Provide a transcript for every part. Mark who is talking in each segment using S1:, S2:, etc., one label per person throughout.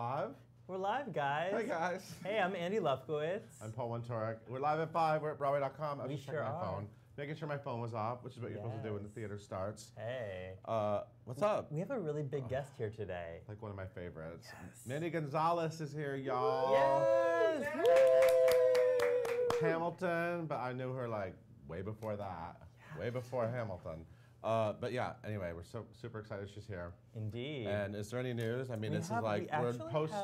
S1: live?
S2: We're live, guys.
S1: Hey, guys.
S2: Hey, I'm Andy Lefkowitz.
S1: I'm Paul Wontorek. We're live at 5. We're at Broadway.com. I was just checking
S2: sure
S1: my
S2: are.
S1: phone. Making sure my phone was off, which is what you're supposed to do when the theater starts.
S2: Hey.
S1: What's up?
S2: We have a really big guest here today.
S1: Like one of my favorites.
S2: Yes.
S1: Mandy Gonzalez is here, y'all.
S2: Yes!
S1: Hamilton, but I knew her like way before that. Yes. Way before Hamilton. But yeah, anyway, we're so super excited she's here.
S2: Indeed.
S1: And is there any news? I mean, this is like
S2: we're post.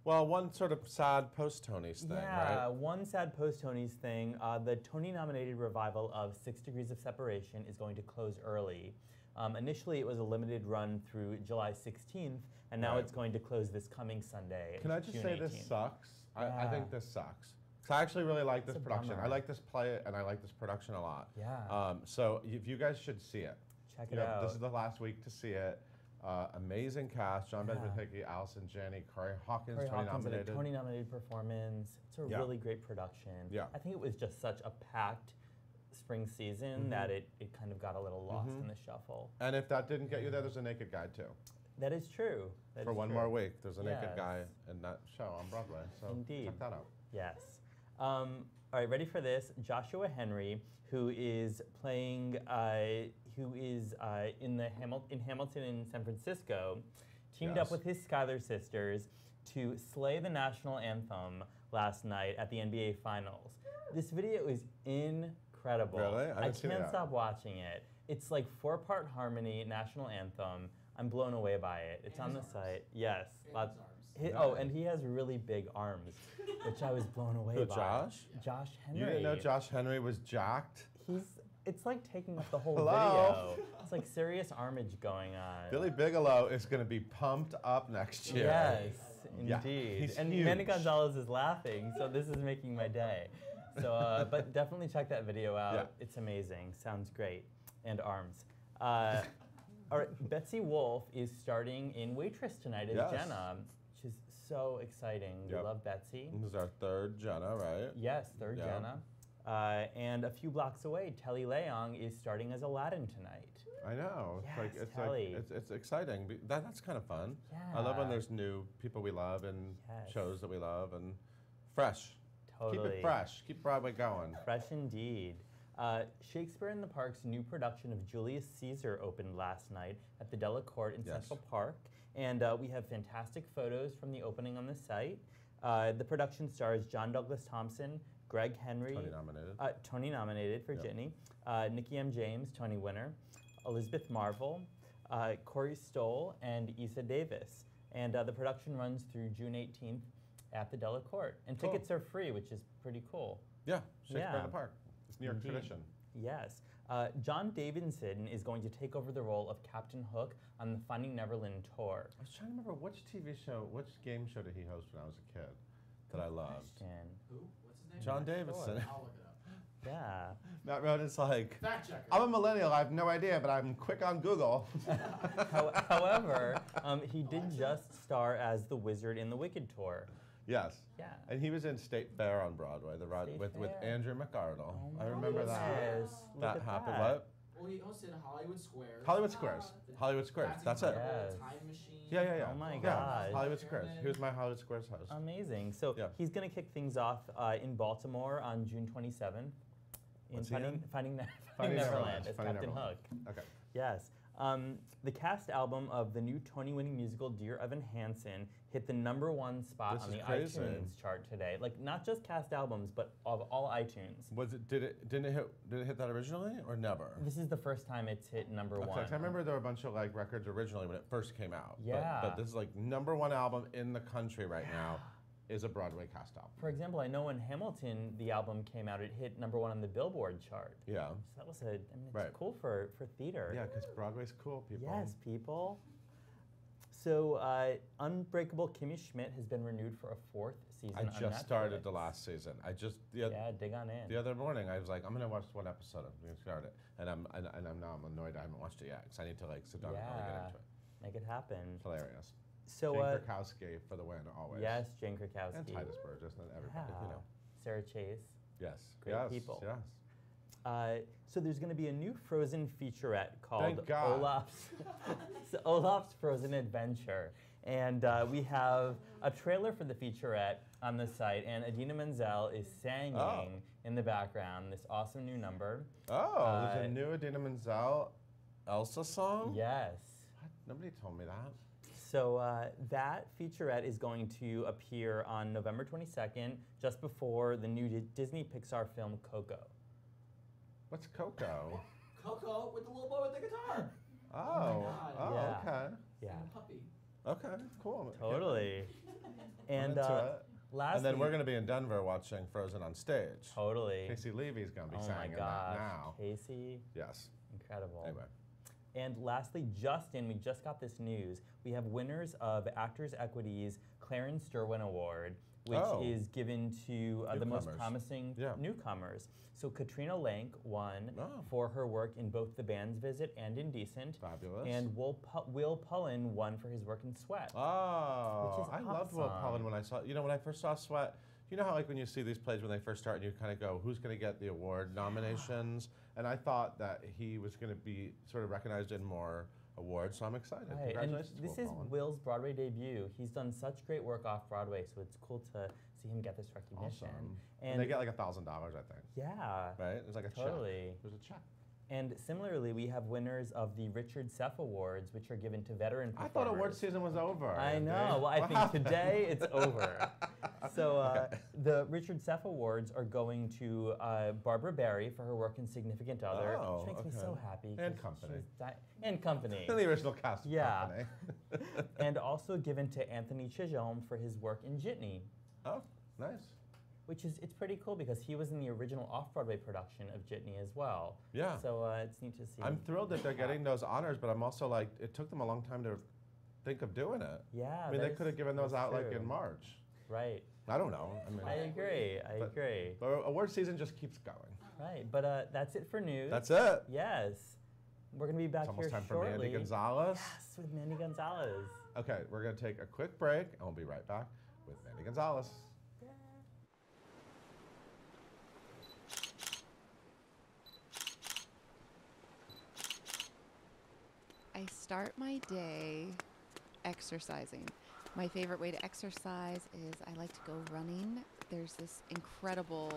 S1: Well, one sort of sad post-Tonys thing, right?
S2: Yeah, one sad post-Tonys thing. The Tony-nominated revival of 6 Degrees of Separation is going to close early. Initially, it was a limited run through July 16th, and now it's going to close this coming Sunday,
S1: Can I just
S2: June
S1: say
S2: 18th.
S1: this sucks?
S2: Yeah.
S1: I think this sucks. So I actually really like this production.
S2: Bummer.
S1: I like this play, and I like this production a lot.
S2: Yeah.
S1: So if you guys should see it.
S2: Check it out.
S1: This is the last week to see it. Amazing cast: John Benjamin Hickey, Allison Janney, Corey Hawkins, Tony-nominated.
S2: A Tony-nominated performance. It's a really great production.
S1: Yeah.
S2: I think it was just such a packed spring season that it kind of got a little lost in the shuffle.
S1: And if that didn't get you there, there's a naked guy too.
S2: That is true.
S1: For one more week, there's a naked guy in that show on Broadway. So
S2: Indeed.
S1: check that out.
S2: Yes. All right, ready for this? Joshua Henry, who is playing, who is in Hamilton in San Francisco, teamed up with his Schuyler sisters to slay the national anthem last night at the NBA Finals. This video is incredible.
S1: Really?
S2: I can't stop watching it. It's like 4-part harmony, national anthem. I'm blown away by it. It's on the site. Yes. Lots. Oh, and he has really big arms, which I was blown away by.
S1: Josh?
S2: Josh Henry.
S1: You didn't know Josh Henry was jacked?
S2: It's like taking up the whole video. It's like serious armage going on.
S1: Billy Bigelow is going to be pumped up next year.
S2: Yes, indeed.
S1: He's
S2: and
S1: huge.
S2: Mandy Gonzalez is laughing, so this is making my day. So, but definitely check that video out.
S1: Yeah.
S2: It's amazing. Sounds great. And arms. All right, Betsy Wolfe is starting in Waitress tonight as Jenna, which is so exciting. We love Betsy.
S1: This is our third Jenna, right?
S2: Yes, third Jenna. And a few blocks away, Telly Leong is starting as Aladdin tonight.
S1: I know.
S2: Yes,
S1: it's exciting. That's kind of fun.
S2: Yeah.
S1: I love when there's new people we love and shows that we love and fresh.
S2: Totally.
S1: Keep it fresh. Keep Broadway going.
S2: Fresh indeed. Shakespeare in the Park's new production of Julius Caesar opened last night at the Delacorte in Central Park. And we have fantastic photos from the opening on the site. The production stars John Douglas Thompson, Greg Henry.
S1: Tony-nominated.
S2: Tony-nominated for Ginny. Nikki M. James, Tony winner. Elizabeth Marvel, Corey Stoll, and Issa Davis. And the production runs through June 18th at the Delacorte. And tickets are free, which is pretty cool.
S1: Yeah, Shakespeare in the Park. It's New York tradition.
S2: Yes. John Davidson is going to take over the role of Captain Hook on the Finding Neverland tour.
S1: I was trying to remember which TV show, which game show did he host when I was a kid that I loved?
S3: Who? What's his name?
S1: John Davidson.
S3: Sure. I'll look it up.
S2: Yeah.
S1: Matt Rhoden's like,
S3: fact checker.
S1: I'm a millennial, I have no idea, but I'm quick on Google.
S2: However, he did just star as the Wizard in the Wicked tour.
S1: Yes.
S2: Yeah.
S1: And he was in State Fair on Broadway, with Andrew McArdle.
S2: Oh
S1: I remember that.
S2: Yes.
S1: That happened. What?
S3: Well, he hosted Hollywood Squares.
S1: Hollywood Squares. Hollywood Squares. That's it.
S2: Yes.
S3: Time Machine.
S1: Yeah.
S2: Oh my
S1: Yeah.
S2: gosh.
S1: Hollywood Squares. He was my Hollywood Squares host.
S2: Amazing. So he's going to kick things off in Baltimore on June 27th. In Finding Neverland as Captain Hook.
S1: Okay.
S2: Yes. The cast album of the new Tony-winning musical Dear Evan Hansen hit the #1 spot on the iTunes chart today. Like not just cast albums, but of all iTunes.
S1: Was it? Did it hit that originally or never?
S2: This is the first time it's hit #1.
S1: Okay, I remember there were a bunch of like records originally when it first came out.
S2: Yeah.
S1: But this is like #1 album in the country right now. Is a Broadway cast album.
S2: For example, I know when Hamilton, the album came out, it hit #1 on the Billboard chart.
S1: Yeah.
S2: So that was it's cool for theater.
S1: Yeah, because Broadway's cool, people.
S2: Yes, people. So Unbreakable Kimmy Schmidt has been renewed for a 4th season on Netflix.
S1: I just started the last season.
S2: Dig on in.
S1: The other morning, I was like, I'm gonna watch one episode. I'm gonna start it, and I'm annoyed I haven't watched it yet because I need to like sit down and really get into it.
S2: Make it happen.
S1: It's hilarious.
S2: So
S1: Jane Krakowski for the win, always.
S2: Yes, Jane Krakowski.
S1: And Titus Burgess and everybody, you know.
S2: Sarah Chase.
S1: Yes.
S2: Great people.
S1: Yes.
S2: So there's going to be a new Frozen featurette called Olaf's Frozen Adventure. And we have a trailer for the featurette on the site, and Idina Menzel is singing in the background this awesome new number.
S1: Oh, there's a new Idina Menzel Elsa song?
S2: Yes.
S1: What? Nobody told me that.
S2: So that featurette is going to appear on November 22nd, just before the new Disney Pixar film Coco.
S1: What's Coco?
S3: Coco with the little boy with the guitar.
S1: Oh,
S3: God.
S1: oh,
S2: Yeah.
S1: okay.
S2: Yeah,
S3: And a puppy.
S1: Okay, cool.
S2: totally.
S1: I'm
S2: And
S1: into it.
S2: lastly,
S1: And then we're going to be in Denver watching Frozen on stage.
S2: totally.
S1: Casey Levy's going to be
S2: Oh my
S1: singing
S2: gosh,
S1: that now.
S2: Casey,
S1: Yes.
S2: incredible.
S1: Anyway.
S2: And lastly, we just got this news. We have winners of Actors Equity's Clarence Derwin Award, which is given to the most
S1: Newcomers.
S2: promising
S1: Yeah.
S2: newcomers. So Katrina Lank won for her work in both The Band's Visit and Indecent.
S1: Fabulous.
S2: And Will Pullen won for his work in Sweat.
S1: Oh,
S2: Which is
S1: I loved Will
S2: awesome.
S1: Pullen when I saw, when I first saw Sweat, you know how like when you see these plays when they first start and you kind of go, who's going to get the award nominations? And I thought that he was going to be sort of recognized in more awards, so I'm excited.
S2: Right, and
S1: Congratulations to
S2: this
S1: Will
S2: is
S1: Pullen.
S2: Will's Broadway debut. He's done such great work off Broadway, so it's cool to see him get this recognition.
S1: Awesome. And they get like $1,000, I think.
S2: Yeah.
S1: Right? It's like a
S2: Totally.
S1: check. There's a check.
S2: And similarly, we have winners of the Richard Seff Awards, which are given to veteran
S1: I
S2: performers.
S1: thought award season was over.
S2: I know.
S1: Dave.
S2: Well, I
S1: What
S2: think
S1: happened?
S2: today it's over. So the Richard Seff Awards are going to Barbara Barry for her work in Significant Other,
S1: Oh,
S2: which makes me
S1: okay.
S2: so happy.
S1: And
S2: 'cause
S1: Company.
S2: And Company.
S1: the original cast of
S2: Yeah.
S1: Company.
S2: And also given to Anthony Chisholm for his work in Jitney.
S1: Oh, nice.
S2: Which is, it's pretty cool because he was in the original off-Broadway production of Jitney as well.
S1: Yeah.
S2: So it's neat to see.
S1: I'm thrilled that they're getting those honors, but I'm also like, it took them a long time to think of doing it.
S2: Yeah.
S1: I mean, they could have given those out like
S2: true.
S1: in March.
S2: Right.
S1: I don't know. I mean,
S2: I agree. I
S1: but-
S2: agree.
S1: the award season just keeps going.
S2: Right. But that's it for news.
S1: That's it.
S2: Yes. We're going to be back
S1: It's almost
S2: here
S1: time for
S2: shortly.
S1: Mandy Gonzalez.
S2: Yes, with Mandy Gonzalez.
S1: Okay, we're going to take a quick break, and we'll be right back with Mandy Gonzalez.
S4: I start my day exercising. My favorite way to exercise is I like to go running. There's this incredible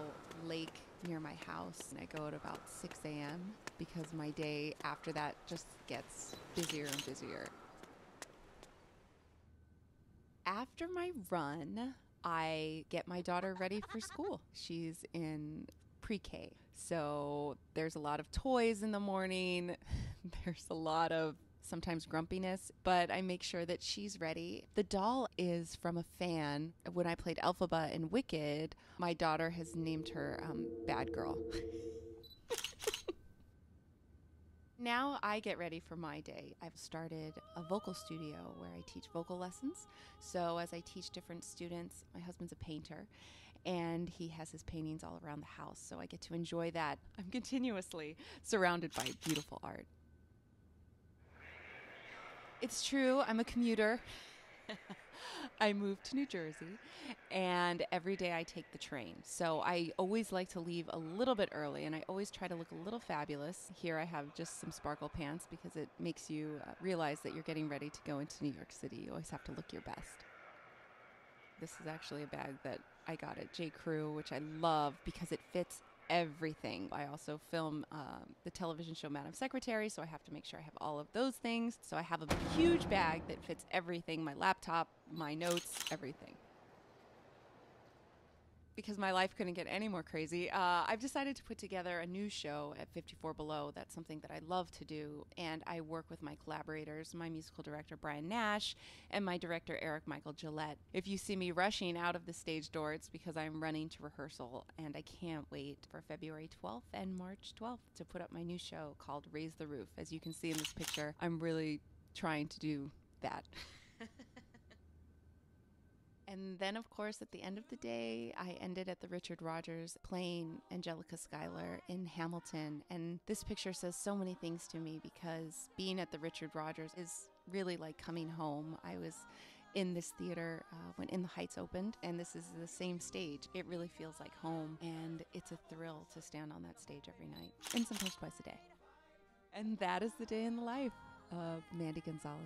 S4: lake near my house, and I go at about 6 a.m. because my day after that just gets busier and busier. After my run, I get my daughter ready for school. She's in pre-K, so there's a lot of toys in the morning. There's a lot of sometimes grumpiness, but I make sure that she's ready. The doll is from a fan. When I played Elphaba in Wicked, my daughter has named her Bad Girl. Now I get ready for my day. I've started a vocal studio where I teach vocal lessons. So as I teach different students, my husband's a painter, and he has his paintings all around the house. So I get to enjoy that. I'm continuously surrounded by beautiful art. It's true, I'm a commuter. I moved to New Jersey, and every day I take the train. So I always like to leave a little bit early, and I always try to look a little fabulous. Here I have just some sparkle pants because it makes you realize that you're getting ready to go into New York City. You always have to look your best. This is actually a bag that I got at J. Crew, which I love because it fits everything. I also film the television show Madam Secretary, so I have to make sure I have all of those things. So I have a huge bag that fits everything, my laptop, my notes, everything. Because my life couldn't get any more crazy, I've decided to put together a new show at 54 Below. That's something that I love to do, and I work with my collaborators, my musical director, Brian Nash, and my director, Eric Michael Gillette. If you see me rushing out of the stage door, it's because I'm running to rehearsal, and I can't wait for February 12th and March 12th to put up my new show called Raise the Roof. As you can see in this picture, I'm really trying to do that. And then, of course, at the end of the day, I ended at the Richard Rodgers playing Angelica Schuyler in Hamilton. And this picture says so many things to me because being at the Richard Rodgers is really like coming home. I was in this theater when In the Heights opened, and this is the same stage. It really feels like home, and it's a thrill to stand on that stage every night, and sometimes twice a day. And that is the day in the life of Mandy Gonzalez.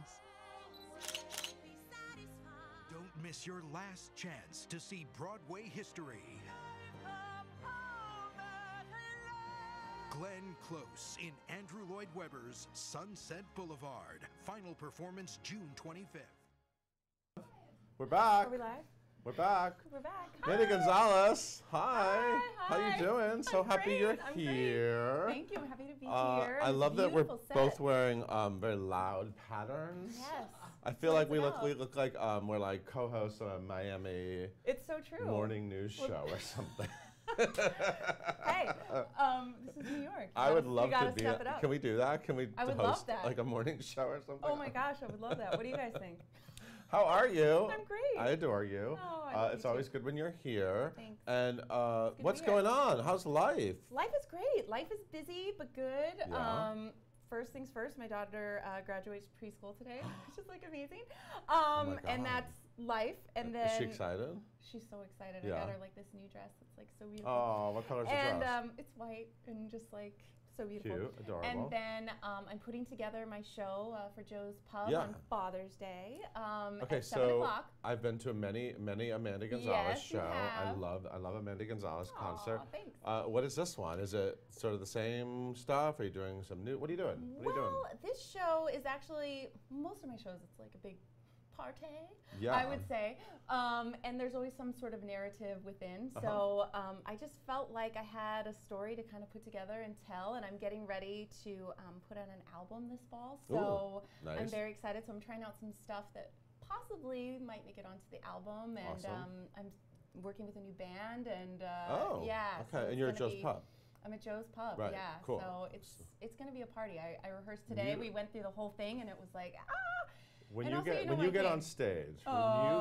S5: miss your last chance to see Broadway history. Glenn Close in Andrew Lloyd Webber's Sunset Boulevard. Final performance June 25th.
S1: We're back.
S6: Are we live?
S1: We're back.
S6: We're back.
S1: Mandy Gonzalez. Hi.
S6: Hi.
S1: How you doing? So
S6: I'm
S1: happy
S6: great.
S1: you're
S6: I'm
S1: here.
S6: Great. Thank you. I'm happy to be here.
S1: I
S6: It's
S1: love that we're
S6: beautiful set.
S1: both wearing very loud patterns.
S6: Yes.
S1: I feel like we
S6: Stands
S1: look like we're like co-hosts of a Miami
S6: It's so true.
S1: morning news show or something.
S6: Hey, this is New York.
S1: I would love
S6: you gotta
S1: to be.
S6: step it up.
S1: Can we do that? Can we
S6: I would
S1: host
S6: love that.
S1: like a morning show or something?
S6: Oh my gosh, I would love that. What do you guys think?
S1: How are you?
S6: I'm great.
S1: I adore you.
S6: Oh, I love
S1: It's
S6: you
S1: always
S6: too.
S1: good when you're here.
S6: Thanks.
S1: And
S6: to
S1: what's
S6: be here.
S1: going on? How's life?
S6: Life is great. Life is busy but good.
S1: Yeah.
S6: First things first, my daughter graduates preschool today, which is like amazing.
S1: my
S6: And
S1: God.
S6: that's life. And then
S1: Is she excited?
S6: she's so excited.
S1: Yeah.
S6: I got her like this new dress. It's like so beautiful.
S1: Oh, what color's the
S6: And
S1: dress?
S6: it's white and just like so beautiful.
S1: Cute, adorable.
S6: And then I'm putting together my show for Joe's Pub
S1: Yeah.
S6: on Father's Day.
S1: Okay,
S6: at 7
S1: so
S6: o'clock.
S1: I've been to many a Mandy Gonzalez
S6: Yes, you
S1: show. I
S6: have.
S1: love a Mandy Gonzalez concert.
S6: Aw, thanks.
S1: What is this one? Is it sort of the same stuff? Are you doing some new? What are you doing? What are you doing?
S6: Well, this show is actually, most of my shows, it's like a big party,
S1: Yeah.
S6: I would say. And there's always some sort of narrative within.
S1: Uh-huh.
S6: So I just felt like I had a story to kind of put together and tell, and I'm getting ready to put out an album this fall. So
S1: Ooh,
S6: I'm
S1: nice.
S6: very excited. So I'm trying out some stuff that possibly might make it onto the album. And
S1: Awesome.
S6: I'm working with a new band. And
S1: Oh,
S6: yeah. so
S1: okay.
S6: it's
S1: And you're at
S6: gonna
S1: Joe's
S6: be-
S1: Pub.
S6: I'm at Joe's Pub,
S1: Right,
S6: yeah.
S1: cool.
S6: So it's going to be a party. I rehearsed today.
S1: You-
S6: We went through the whole thing, and it was like,
S1: When
S6: And
S1: you
S6: also,
S1: get
S6: you know
S1: when
S6: my
S1: you get
S6: thing.
S1: on stage,
S6: Oh.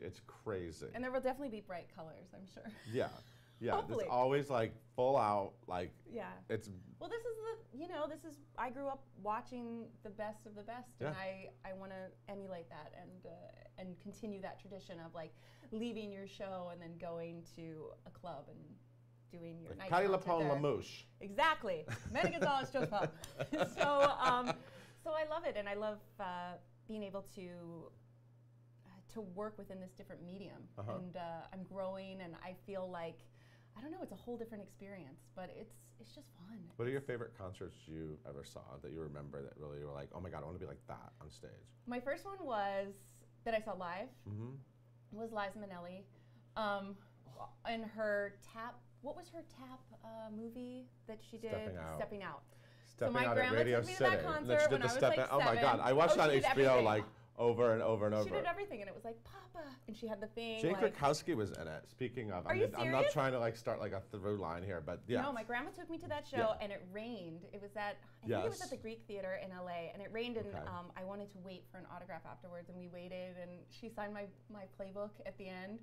S1: it's crazy.
S6: And there will definitely be bright colors, I'm sure.
S1: Yeah, yeah.
S6: Hopefully.
S1: It's always like full out, like
S6: Yeah.
S1: it's
S6: Well, this is I grew up watching the best of the best, and I want to emulate that and continue that tradition of like leaving your show and then going to a club and doing your night
S1: Patty
S6: concert
S1: LaPone
S6: there.
S1: Lamouche.
S6: Exactly. Mandy Gonzalez, Joe's Pub. So I love it, and I love being able to work within this different medium.
S1: Uh-huh.
S6: And I'm growing, and I feel like, I don't know, it's a whole different experience, but it's just fun.
S1: What are your favorite concerts you ever saw that you remember that really were like, oh my God, I want to be like that on stage?
S6: My first one was that I saw live
S1: Mm-hmm.
S6: was Liza Minnelli, and her tap. What was her tap movie that she did?
S1: Stepping Out.
S6: Stepping Out.
S1: Stepping
S6: my
S1: out at
S6: grandma
S1: Radio
S6: took me to
S1: City.
S6: that
S1: And
S6: concert
S1: then she did
S6: when
S1: the
S6: I was
S1: step
S6: like
S1: in. Oh my
S6: 7.
S1: God, I watched
S6: Oh,
S1: it on
S6: she did
S1: HBO
S6: everything.
S1: like over and over and over.
S6: She did everything, and it was like Papa, and she had the thing.
S1: Jane
S6: like,
S1: Krakowski was in it. Speaking of,
S6: Are you
S1: I'm not
S6: serious?
S1: trying to like start like a through line here, but yeah.
S6: No, my grandma took me to that show,
S1: Yeah.
S6: and it rained. It was at, I think it was
S1: Yes.
S6: at the Greek Theater in LA, and it rained, and
S1: Okay.
S6: I wanted to wait for an autograph afterwards, and we waited, and she signed my playbook at the end,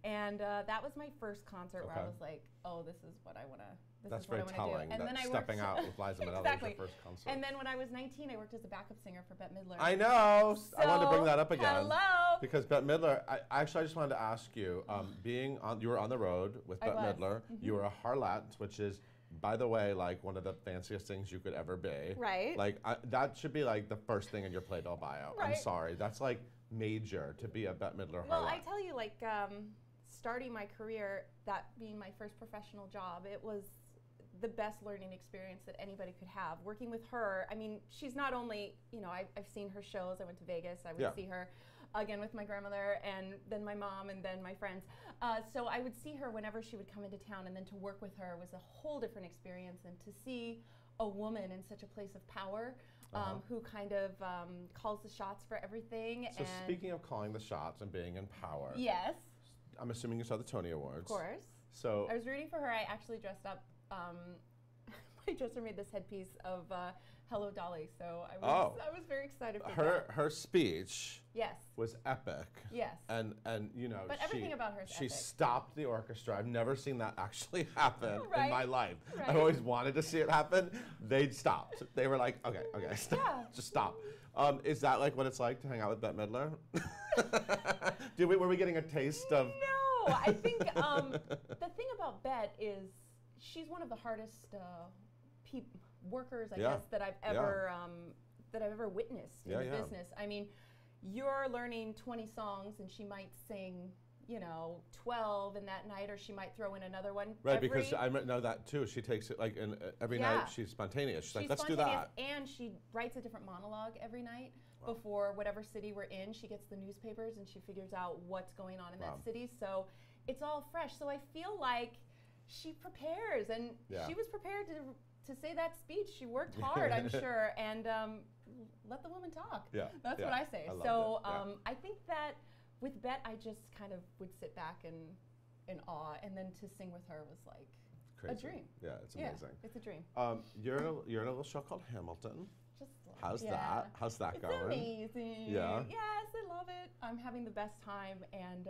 S6: and that was my first concert where I
S1: Okay.
S6: was like, oh, this is what I want to.
S1: That's
S6: is what
S1: very
S6: I wanna
S1: telling.
S6: do. And
S1: That
S6: then I
S1: stepping
S6: worked,
S1: out with Liza Minnelli
S6: exactly.
S1: was your first concert.
S6: And then when I was 19, I worked as a backup singer for Bette Midler.
S1: I know. I wanted to bring
S6: So,
S1: that up again.
S6: hello.
S1: Because Bette Midler, I just wanted to ask you, you were on the road with
S6: I
S1: Bette
S6: was.
S1: Midler. You were a harlot, which is, by the way, like one of the fanciest things you could ever be.
S6: Right.
S1: Like that should be like the first thing in your Playbill bio. I'm
S6: Right.
S1: sorry, that's like major to be a Bette Midler harlot.
S6: Well, I tell you, like, starting my career, that being my first professional job, it was the best learning experience that anybody could have. Working with her, I mean, she's not only, I've seen her shows. I went to Vegas. I would
S1: Yeah.
S6: see her again with my grandmother, and then my mom, and then my friends. So I would see her whenever she would come into town, and then to work with her was a whole different experience. And to see a woman in such a place of power, who kind of calls the shots for everything.
S1: So
S6: and
S1: speaking of calling the shots and being in power,
S6: yes,
S1: I'm assuming you saw the Tony Awards.
S6: of course.
S1: So
S6: I was rooting for her. I actually dressed up. My dresser made this headpiece of Hello Dolly, so I was very excited for that.
S1: her speech
S6: Yes.
S1: was epic.
S6: Yes.
S1: And
S6: But everything about her is
S1: she
S6: epic.
S1: stopped the orchestra. I've never seen that actually happen in
S6: Right.
S1: my life.
S6: Right.
S1: I've always wanted to see it happen. They stopped. They were like, okay, stop.
S6: Yeah.
S1: Just stop. Is that like what it's like to hang out with Bette Midler? Were we getting a taste of?
S6: No, I think the thing about Bette is she's one of the hardest workers, I
S1: Yeah.
S6: guess, that I've ever witnessed in
S1: Yeah,
S6: the
S1: yeah.
S6: business. I mean, you're learning 20 songs and she might sing, 12 in that night, or she might throw in another one.
S1: Right, because I know that too. She takes it like every night. She's spontaneous. She's like, let's do that.
S6: And she writes a different monologue every night. Before whatever city we're in, she gets the newspapers and she figures out what's going on in that city. So it's all fresh. So I feel like she prepares, and she was prepared to say that speech. She worked hard, I'm sure, and let the woman talk.
S1: Yeah,
S6: that's what I say. I think that with Bette, I just kind of would sit back in awe, and then to sing with her was like
S1: crazy.
S6: A dream.
S1: Yeah, it's amazing.
S6: Yeah, it's a dream.
S1: You're in a little show called Hamilton.
S6: Just
S1: How's that? How's that going?
S6: It's amazing.
S1: Yeah.
S6: Yes, I love it. I'm having the best time, and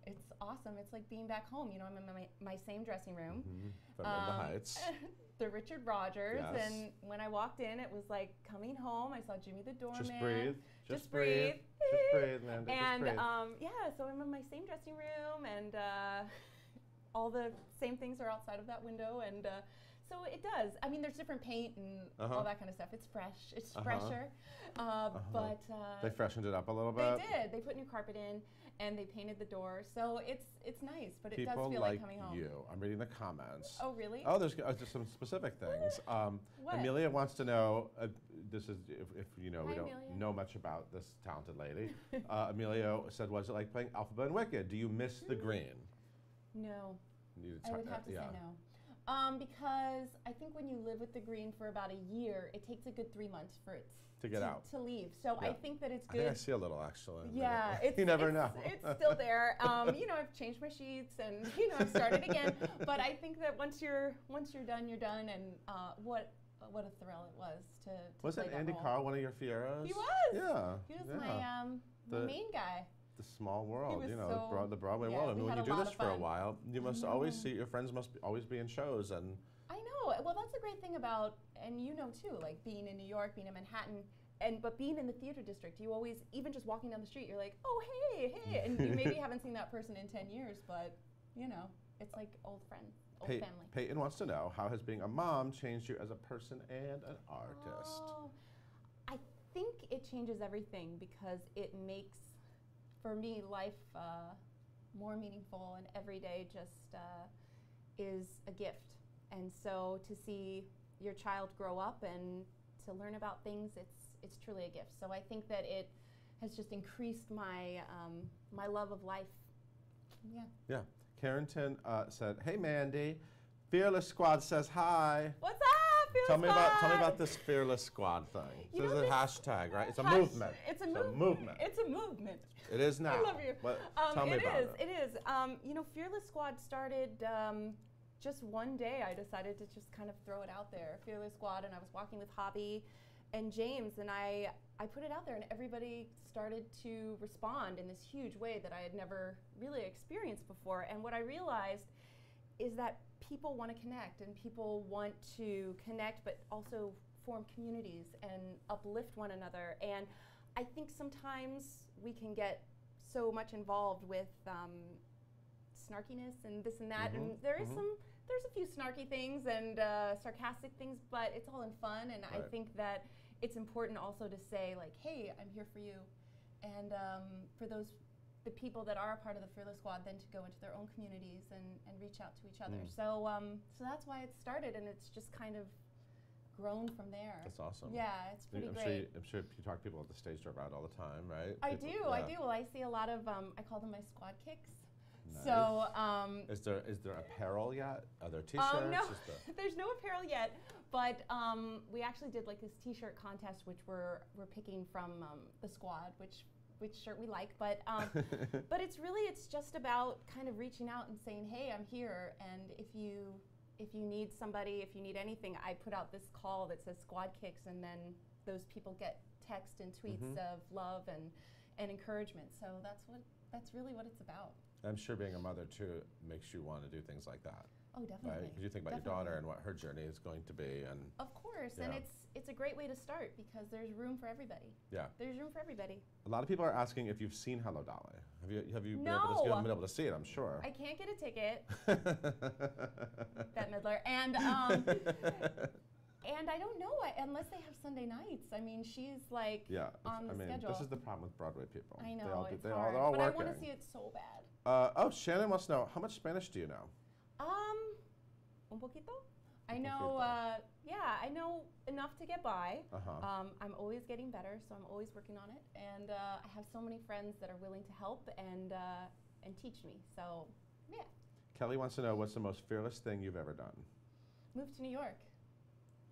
S6: it's awesome. It's like being back home. I'm in my same dressing room.
S1: From In the Heights.
S6: The Richard Rogers,
S1: Yes.
S6: and when I walked in, it was like coming home. I saw Jimmy the Doorman.
S1: Just breathe.
S6: Just breathe.
S1: Just breathe, Mandy.
S6: And
S1: just breathe.
S6: so I'm in my same dressing room, and all the same things are outside of that window, and so it does. I mean, there's different paint and all that kind of stuff. It's fresh. It's fresher. But
S1: they freshened it up a little bit.
S6: They did. They put new carpet in, and they painted the door. So it's nice, but it does
S1: People
S6: feel like coming home.
S1: you. I'm reading the comments.
S6: Oh, really?
S1: Oh, there's just some specific things.
S6: What?
S1: Amelia wants to know. This is if we don't
S6: Amelia.
S1: know much about this talented lady. Amelia said, "Was it like playing Alphaba and Wicked? Do you miss the green?"
S6: No.
S1: You
S6: I would have to say no. Because I think when you live with the green for about a year, it takes a good 3 months for it
S1: to get out,
S6: to leave. So I think that it's good.
S1: I think I see a little actually.
S6: Yeah,
S1: you never know.
S6: It's still there. I've changed my sheets, and I've started again. But I think that once you're done, you're done. And what a thrill it was to
S1: Wasn't
S6: play that
S1: Andy
S6: role.
S1: Carl one of your Fieras?
S6: He was.
S1: Yeah.
S6: He was
S1: yeah.
S6: my main guy.
S1: The small world,
S6: was
S1: the Broadway
S6: yeah,
S1: world. I mean,
S6: we
S1: when
S6: had
S1: you
S6: a
S1: do
S6: lot
S1: this
S6: of
S1: for a
S6: fun.
S1: while, you must always see your friends must always be in shows and.
S6: I know. Well, that's the great thing about, and too, like being in New York, being in Manhattan, but being in the theater district, you always, even just walking down the street, you're like, oh, hey, and you maybe haven't seen that person in 10 years, but it's like old friends, old family.
S1: Peyton wants to know, how has being a mom changed you as a person and an artist?
S6: Oh, I think it changes everything because it makes, for me, life more meaningful, and every day just is a gift. And so to see your child grow up and to learn about things, it's truly a gift. So I think that it has just increased my my love of life. Yeah.
S1: Yeah. Carrington said, "Hey Mandy, Fearless Squad says hi."
S6: What's up, Fearless Squad?
S1: Tell me about this Fearless Squad thing.
S6: You
S1: This
S6: know,
S1: is a hashtag, right? It's a movement.
S6: It's a movement. It's a movement.
S1: It is now.
S6: I love you.
S1: But tell me about it.
S6: It is. Fearless Squad started just one day. I decided to just kind of throw it out there. Fearless Squad, and I was walking with Hobby and James, and I put it out there, and everybody started to respond in this huge way that I had never really experienced before. And what I realized is that people want to connect, and people want to connect, but also form communities and uplift one another. And I think sometimes we can get so much involved with snarkiness and this and that, and there's a few snarky things and sarcastic things, but it's all in fun. And I think that it's important also to say, like, hey, I'm here for you, and for the people that are a part of the Fearless Squad, then to go into their own communities and reach out to each other. So that's why it started, and it's just kind of grown from there.
S1: That's awesome.
S6: Yeah, it's pretty great.
S1: I'm sure you talk to people at the stage door about it all the time, right?
S6: I do. Well, I see a lot of, I call them my squad kicks.
S1: Nice.
S6: So,
S1: is there apparel yet? Are there T-shirts?
S6: No, there's no apparel yet. But we actually did like this T-shirt contest, which we're picking from the squad, which shirt we like. But but it's just about kind of reaching out and saying, hey, I'm here, and if you need somebody, if you need anything, I put out this call that says Squad Kicks, and then those people get text and tweets of love and encouragement. So that's really what it's about.
S1: I'm sure being a mother too makes you want to do things like that.
S6: Oh, definitely.
S1: Right? Because you think about your daughter and what her journey is going to be, and
S6: of course, and it's a great way to start because there's room for everybody.
S1: Yeah,
S6: there's room for everybody.
S1: A lot of people are asking if you've seen Hello Dolly. Have you
S6: No.
S1: been able to see it? I'm sure.
S6: I can't get a ticket. Bette Midler, and And I don't know, unless they have Sunday nights. I mean, she's like on the schedule.
S1: This is the problem with Broadway people.
S6: I know,
S1: they all
S6: it's
S1: they're
S6: hard.
S1: all
S6: but
S1: working.
S6: I want to see it so bad.
S1: Oh, Shannon wants to know, how much Spanish do you know?
S6: Un poquito. I know, I know enough to get by. I'm always getting better, so I'm always working on it. And I have so many friends that are willing to help and teach me. So, yeah.
S1: Kelly wants to know, what's the most fearless thing you've ever done?
S6: Move to New York.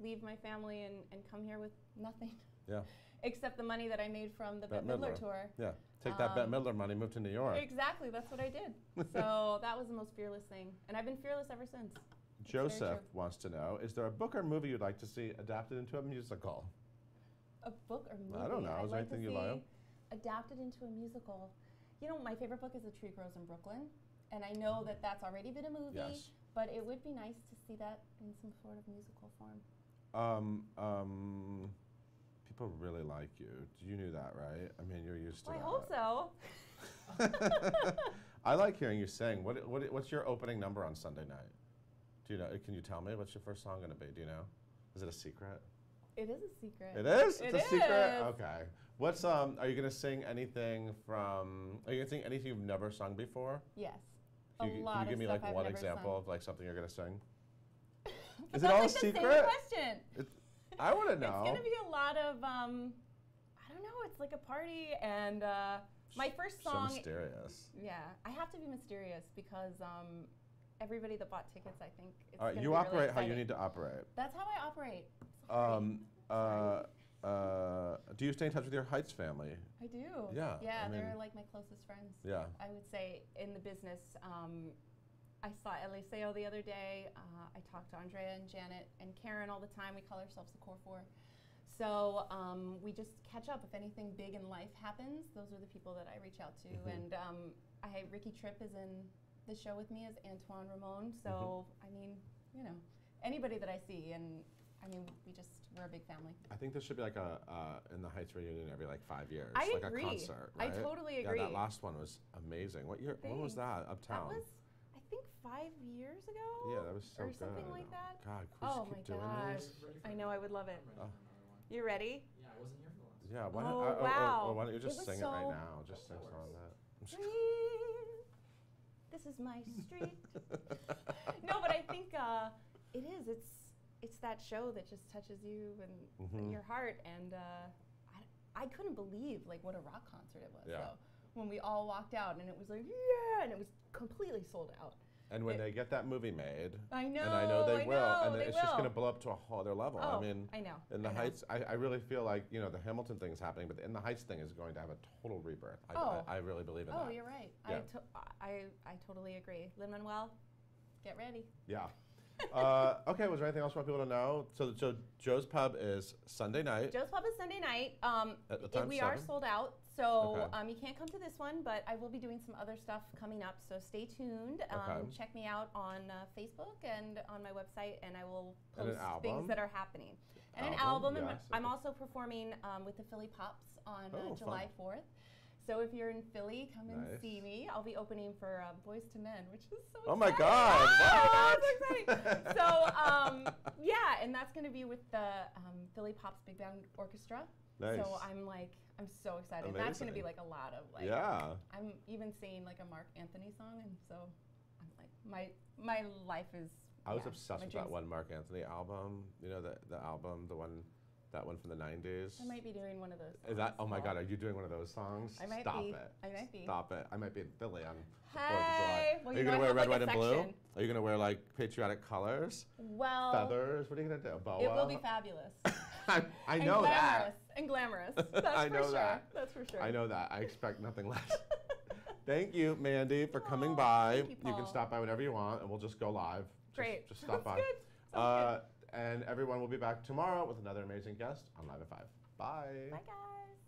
S6: Leave my family and come here with nothing.
S1: Yeah.
S6: Except the money that I made from the Bette Midler tour.
S1: Yeah. Take that Bette Midler money, move to New York.
S6: Exactly, that's what I did. So that was the most fearless thing. And I've been fearless ever since.
S1: Joseph wants to know, is there a book or movie you'd like to see adapted into a musical?
S6: A book or movie?
S1: I don't know. Is there anything you like?
S6: Adapted into a musical. You know, my favorite book is A Tree Grows in Brooklyn. And I know that that's already been a movie.
S1: Yes.
S6: But it would be nice to see that in some sort of musical form.
S1: People really like you. You knew that, right? I mean, you're used to
S6: I
S1: that.
S6: hope so.
S1: I like hearing you sing. What's your opening number on Sunday night? Do you know? Can you tell me what's your first song going to be? Do you know? Is it a secret?
S6: It is a secret.
S1: It is?
S6: It
S1: It's a secret?
S6: is.
S1: Okay. What's are you going to sing anything from, are you going to sing anything you've never sung before?
S6: Yes.
S1: Can you give me like one example of like something you're going to sing? Is it
S6: That's
S1: all
S6: like
S1: a
S6: the
S1: secret?
S6: same question.
S1: I want to know.
S6: It's going to be a lot of, I don't know, it's like a party and my first song.
S1: So mysterious.
S6: Yeah, I have to be mysterious because everybody that bought tickets, I think, it's
S1: All right,
S6: gonna
S1: you
S6: be
S1: operate
S6: really
S1: how you
S6: exciting.
S1: need to operate.
S6: That's how I operate. Sorry.
S1: Do you stay in touch with your Heights family?
S6: I do.
S1: Yeah,
S6: Yeah,
S1: I mean-
S6: they're like my closest friends.
S1: Yeah.
S6: I would say in the business. I saw Eliseo the other day. I talk to Andrea and Janet and Karen all the time. We call ourselves the Core Four. So we just catch up. If anything big in life happens, those are the people that I reach out to. And Ricky Tripp is in the show with me as Antoine Ramon. So, I mean, you know, anybody that I see. And, I mean, we're a big family.
S1: I think there should be like a in the Heights reunion every like 5 years.
S6: I
S1: like
S6: agree.
S1: a concert,
S6: I
S1: right?
S6: totally agree.
S1: Yeah, that last one was amazing. What year? When was that? Uptown.
S6: That was, I think, 5 years ago.
S1: Yeah, that was so
S6: or
S1: good.
S6: something like that.
S1: God, can we
S6: Oh
S1: just
S6: my
S1: keep doing
S6: gosh!
S1: these?
S6: I know, I would love it.
S3: I'm ready for another one.
S6: You ready?
S3: Yeah, I wasn't here for the last one.
S1: Yeah, why,
S6: Oh,
S1: not,
S6: wow.
S1: why don't you
S6: It
S1: just
S6: was
S1: sing it right
S6: so-
S1: now? Just sing some of that.
S6: Street. This is my street. No, but I think it is. It's that show that just touches you and your heart, and I couldn't believe like what a rock concert it was.
S1: Yeah.
S6: So when we all walked out, and it was like and it was completely sold out.
S1: And when they get that movie made,
S6: I know,
S1: and I know they will, and
S6: they
S1: it's just going to
S6: will.
S1: blow up to a whole other level.
S6: Oh,
S1: I mean,
S6: I know.
S1: In the
S6: I know.
S1: Heights, I really feel like, you know, the Hamilton thing is happening, but the In the Heights thing is going to have a total rebirth. I really believe in that.
S6: Oh, you're right.
S1: Yeah.
S6: I totally agree. Lin-Manuel, get ready.
S1: Yeah. Okay, was there anything else you want people to know? So Joe's Pub is Sunday night.
S6: Joe's Pub is Sunday night.
S1: At the time,
S6: we are
S1: 7?
S6: sold out, so
S1: Okay.
S6: you can't come to this one, but I will be doing some other stuff coming up, so stay tuned.
S1: Okay.
S6: Check me out on Facebook and on my website, and I will
S1: And an
S6: post
S1: album?
S6: things that are happening. And an
S1: Album,
S6: album, and
S1: yes,
S6: I'm
S1: okay.
S6: also performing with the Philly Pops on
S1: Oh,
S6: July 4th. So if you're in Philly, come and
S1: Nice.
S6: see me. I'll be opening for Boys to Men, which is so
S1: Oh my
S6: exciting.
S1: God,
S6: Ah,
S1: what?
S6: so exciting. So yeah, and that's going to be with the Philly Pops Big Band Orchestra.
S1: Nice.
S6: So I'm so excited. And that's going to be
S1: Amazing.
S6: like a lot of like.
S1: Yeah.
S6: I'm even singing like a Mark Anthony song, and so I'm like my life is.
S1: I was
S6: yeah,
S1: obsessed
S6: my
S1: with that
S6: dreams.
S1: one Mark Anthony album. You know, the album, that one from the 90s.
S6: I might be doing one of those.
S1: Is that,
S6: songs.
S1: oh my God, are you doing one of those songs?
S6: I might
S1: Stop
S6: be.
S1: it.
S6: I might be.
S1: Stop it. I might be in Philly on the 4th of
S6: Hey.
S1: July.
S6: Well,
S1: Are you
S6: know
S1: going to
S6: I
S1: wear
S6: have,
S1: red,
S6: like,
S1: white,
S6: a
S1: and blue?
S6: section.
S1: Are you going to wear like patriotic colors?
S6: Well.
S1: Feathers? What are you going to do? A boa?
S6: It will be fabulous.
S1: I
S6: And
S1: know
S6: glamorous.
S1: that.
S6: And glamorous. That's
S1: I
S6: for
S1: know
S6: sure.
S1: that.
S6: That's for sure.
S1: I know that. I expect nothing less. Thank you, Mandy, for coming by.
S6: thank you,
S1: can
S6: Paul.
S1: stop by whenever you want, and we'll just go live.
S6: Great.
S1: Just stop
S6: Sounds
S1: by.
S6: good. Sounds
S1: And everyone will be back tomorrow with another amazing guest on Live at 5. Bye.
S6: Bye, guys.